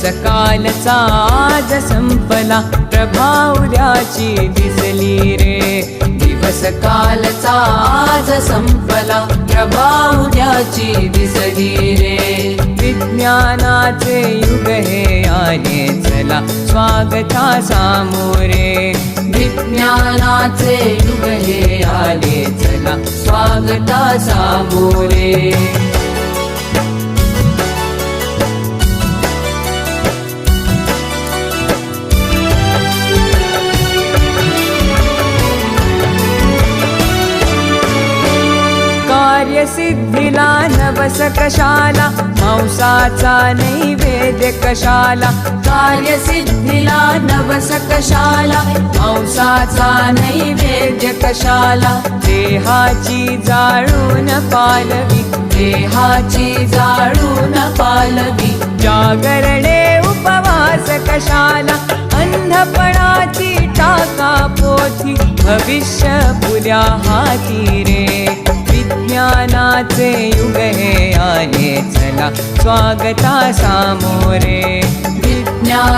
दिवस कालचा आज संपला, प्रभा उद्याची दिसली रे. दिवस कालचा आज संपला, प्रभा उद्याची दिसली रे. विज्ञानाचे युग हे आले चला, स्वागता सामोरे. विज्ञानाचे युग हे आले चला, स्वागता सामोरे. कार्यसिद्धीला नवस कशाला, मांसाचा नैवेद्य कशाला. कार्यसिद्धीला नवस कशाला, मांसाचा नैवेद्य कशाला. देहाची जाळून पालवी, देहाची जाळून पालवी. जागरणे उपवास कशाला, अंधपणाची टाका पोथी. भविष्य पुऱ्या हाती रे. विज्ञानाचे युग हे आले चला, स्वागता सामोरे. विज्ञान